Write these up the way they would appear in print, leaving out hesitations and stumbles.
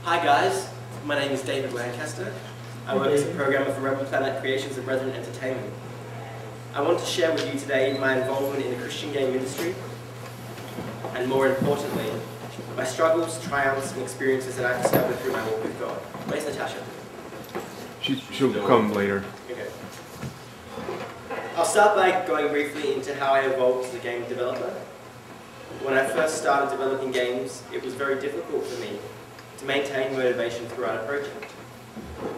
Hi guys, my name is David Lancaster. I work as a programmer for Rebel Planet Creations of Brethren Entertainment. I want to share with you today my involvement in the Christian game industry, and more importantly, my struggles, triumphs, and experiences that I've discovered through my walk with God. Where's Natasha? She'll come later. Okay. I'll start by going briefly into how I evolved as a game developer. When I first started developing games, it was very difficult for me to maintain motivation throughout a project.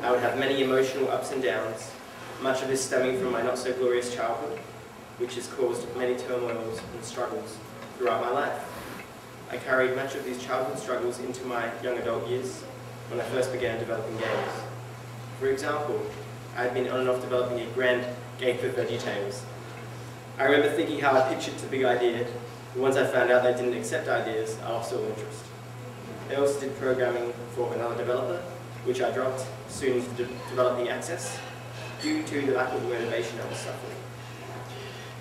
I would have many emotional ups and downs, much of this stemming from my not-so-glorious childhood, which has caused many turmoils and struggles throughout my life. I carried much of these childhood struggles into my young adult years when I first began developing games. For example, I had been on and off developing a grand game for VeggieTales. I remember thinking how I pitched it to Big Idea, and once I found out they didn't accept ideas, I lost all interest. I also did programming for another developer, which I dropped soon into developing access, due to the lack of motivation I was suffering.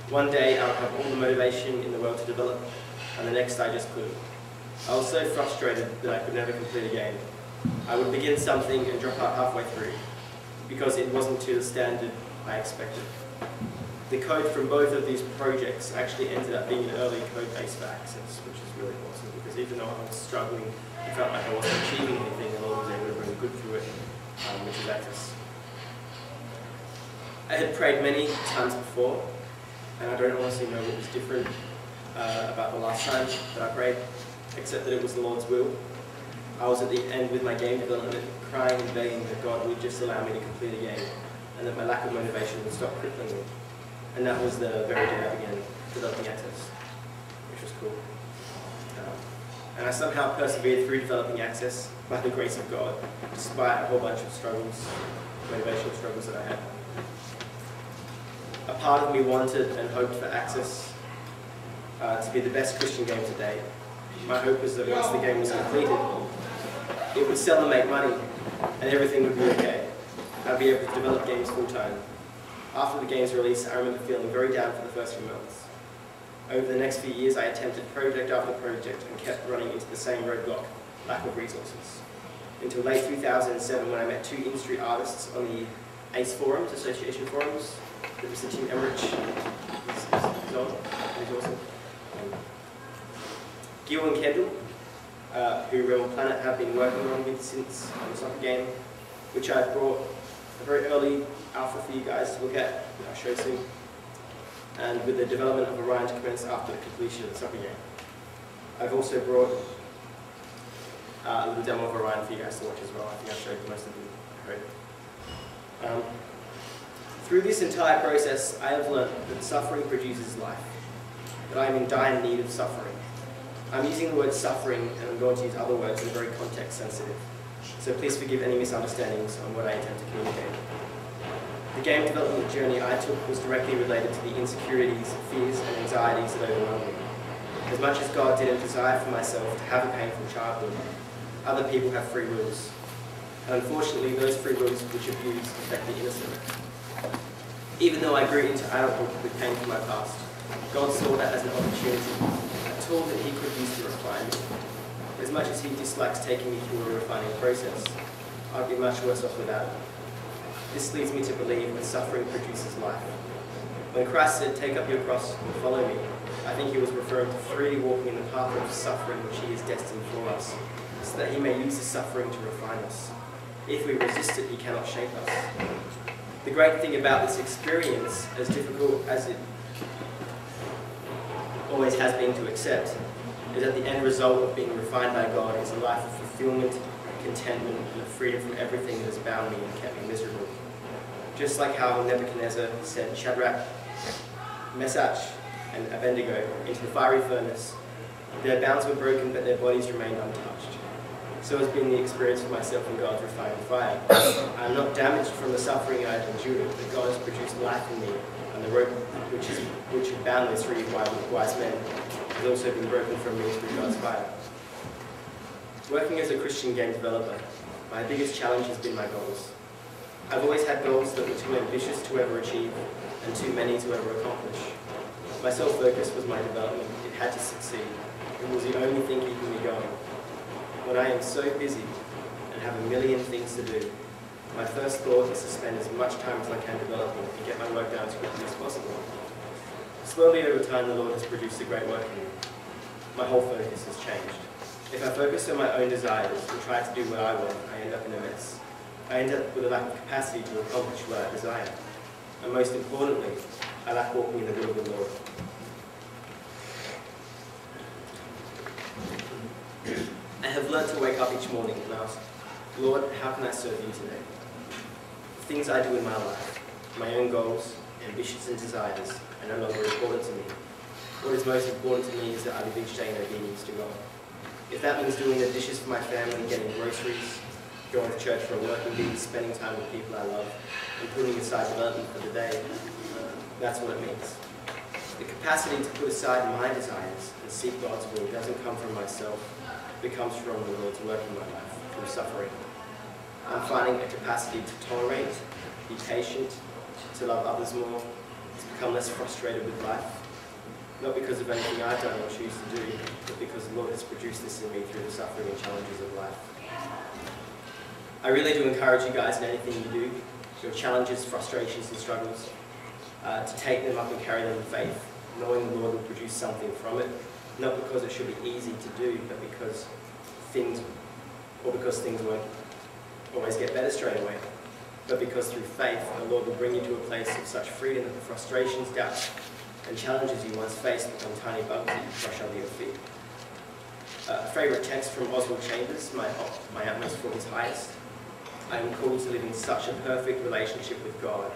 One day I would have all the motivation in the world to develop, and the next I just couldn't. I was so frustrated that I could never complete a game. I would begin something and drop out halfway through, because it wasn't to the standard I expected. The code from both of these projects actually ended up being an early code base for Access, which is really awesome, because even though I was struggling, it felt like I wasn't achieving anything, and I was able to bring good through it, which is Access. I had prayed many times before, and I don't honestly know what was different about the last time that I prayed, except that it was the Lord's will. I was at the end with my game development, crying and begging that God would just allow me to complete a game, and that my lack of motivation would stop crippling me. And that was the very day I began developing Access, which was cool. And I somehow persevered through developing Access by the grace of God, despite a whole bunch of struggles, motivational struggles that I had. A part of me wanted and hoped for Access to be the best Christian game to date. My hope was that once the game was completed, it would sell and make money, and everything would be okay. I'd be able to develop games full-time. After the game's release, I remember feeling very down for the first few months. Over the next few years, I attempted project after project and kept running into the same roadblock, lack of resources. Until late 2007, when I met two industry artists on the ACE forums, Association forums, that Mr. Tim Emmerich is on. He's awesome. Gil and Kendall, who Rebel Planet have been working on with since the soccer game, which I brought a very early alpha for you guys to look at, that I'll show soon, and with the development of Orion to commence after the completion of the soccer game. I've also brought a little demo of Orion for you guys to watch as well. I think I've showed most of them. Through this entire process, I have learned that suffering produces life, that I am in dire need of suffering. I'm using the word suffering, and I'm going to use other words that are very context sensitive, so please forgive any misunderstandings on what I intend to communicate. The game development journey I took was directly related to the insecurities, fears, and anxieties that overwhelmed me. As much as God didn't desire for myself to have a painful childhood, other people have free wills. And unfortunately, those free wills which abuse affect the innocent. Even though I grew into adulthood with pain from my past, God saw that as an opportunity, a tool that He could use to refine me. As much as He dislikes taking me through a refining process, I'd be much worse off without it. This leads me to believe that suffering produces life. When Christ said, "Take up your cross and follow me," I think He was referring to freely walking in the path of suffering which He is destined for us, so that He may use the suffering to refine us. If we resist it, He cannot shape us. The great thing about this experience, as difficult as it always has been to accept, is that the end result of being refined by God is a life of fulfillment, contentment, and of freedom from everything that has bound me and kept me miserable. Just like how Nebuchadnezzar sent Shadrach, Meshach, and Abednego into the fiery furnace, their bounds were broken, but their bodies remained untouched. So has been the experience for myself in God's refining fire. I am not damaged from the suffering I have endured, but God has produced life in me, and the rope which had bound those three wise men has also been broken from me through God's fire. Working as a Christian game developer, my biggest challenge has been my goals. I've always had goals that were too ambitious to ever achieve, and too many to ever accomplish. My sole focus was my development. It had to succeed. It was the only thing keeping me going. When I am so busy have a million things to do, my first thought is to spend as much time as I can developing and get my work done as quickly as possible. Slowly over time, the Lord has produced a great work in me. My whole focus has changed. If I focus on my own desires and try to do what I want, I end up in a mess. I end up with a lack of capacity to accomplish what I desire. And most importantly, I lack walking in the will of the Lord. I have learned to wake up each morning and ask, Lord, how can I serve you today? The things I do in my life, my own goals, ambitions and desires, are no longer important to me. What is most important to me is that I live each day in obedience to God. If that means doing the dishes for my family, getting groceries, going to church for a working week, spending time with people I love, and putting aside development for the day, that's what it means. The capacity to put aside my desires and seek God's will doesn't come from myself, it comes from the Lord's work in my life, through suffering. I'm finding a capacity to tolerate, be patient, to love others more, to become less frustrated with life. Not because of anything I've done or choose to do, but because the Lord has produced this in me through the suffering and challenges of life. I really do encourage you guys in anything you do, your challenges, frustrations and struggles, to take them up and carry them in faith, knowing the Lord will produce something from it, not because it should be easy to do, but because things won't always get better straight away, but because through faith, the Lord will bring you to a place of such freedom that the frustrations, doubts, and challenges you once faced become tiny bugs that you crush under your feet. A favourite text from Oswald Chambers, my utmost for his highest. I am called to live in such a perfect relationship with God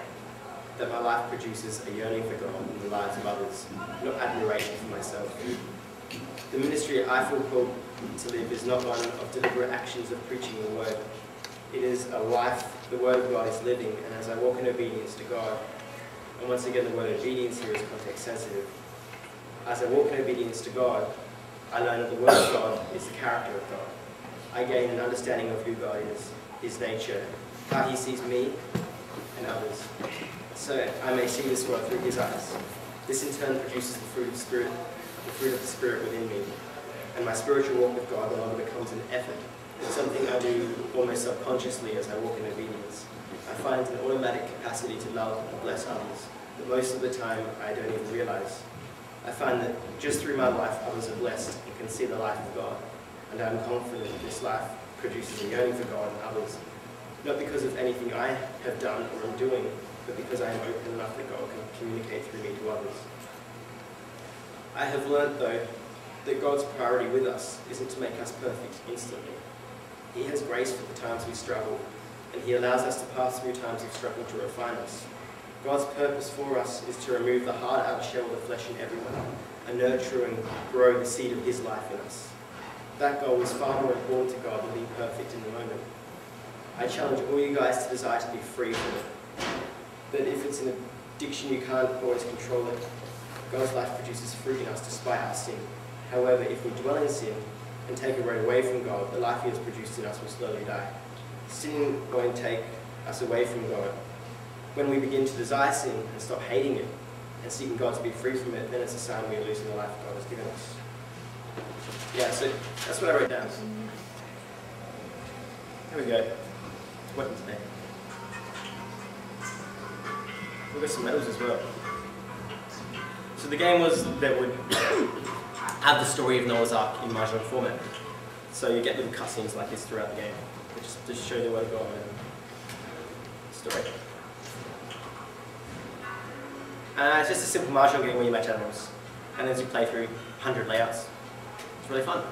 that my life produces a yearning for God in the lives of others, not admiration for myself. The ministry I feel called to live is not one of deliberate actions of preaching the word. It is a life the word of God is living, and as I walk in obedience to God, and once again the word obedience here is context sensitive, as I walk in obedience to God, I learn that the word of God is the character of God. I gain an understanding of who God is, his nature, how he sees me and others, so I may see this world through his eyes. This in turn produces the fruit of the Spirit within me, and my spiritual walk with God no longer becomes an effort. It's something I do almost subconsciously as I walk in obedience. I find an automatic capacity to love and bless others, but most of the time I don't even realize. I find that just through my life others are blessed and can see the life of God, and I'm confident that this life produces a yearning for God and others, not because of anything I have done or am doing, but because I am open enough that God can communicate through me to others. I have learnt, though, that God's priority with us isn't to make us perfect instantly. He has grace for the times we struggle, and he allows us to pass through times of struggle to refine us. God's purpose for us is to remove the hard outer shell of the flesh in everyone, and nurture and grow the seed of his life in us. That goal is far more important to God than being perfect in the moment. I challenge all you guys to desire to be free from it. That if it's an addiction you can't always control it, God's life produces fruit in us despite our sin. However, if we dwell in sin and take a road away from God, the life he has produced in us will slowly die. Sin won't take us away from God. When we begin to desire sin and stop hating it and seeking God to be free from it, then it's a sign we are losing the life God has given us. Yeah, so that's what I wrote down. Here we go. Weapons day. We've got some medals as well. So the game was that would have the story of Noah's Ark in marginal format. So you get little cutscenes like this throughout the game, which just show the word of God and story. It's just a simple marginal game where you match animals, and as you play through 100 layouts, it's really fun.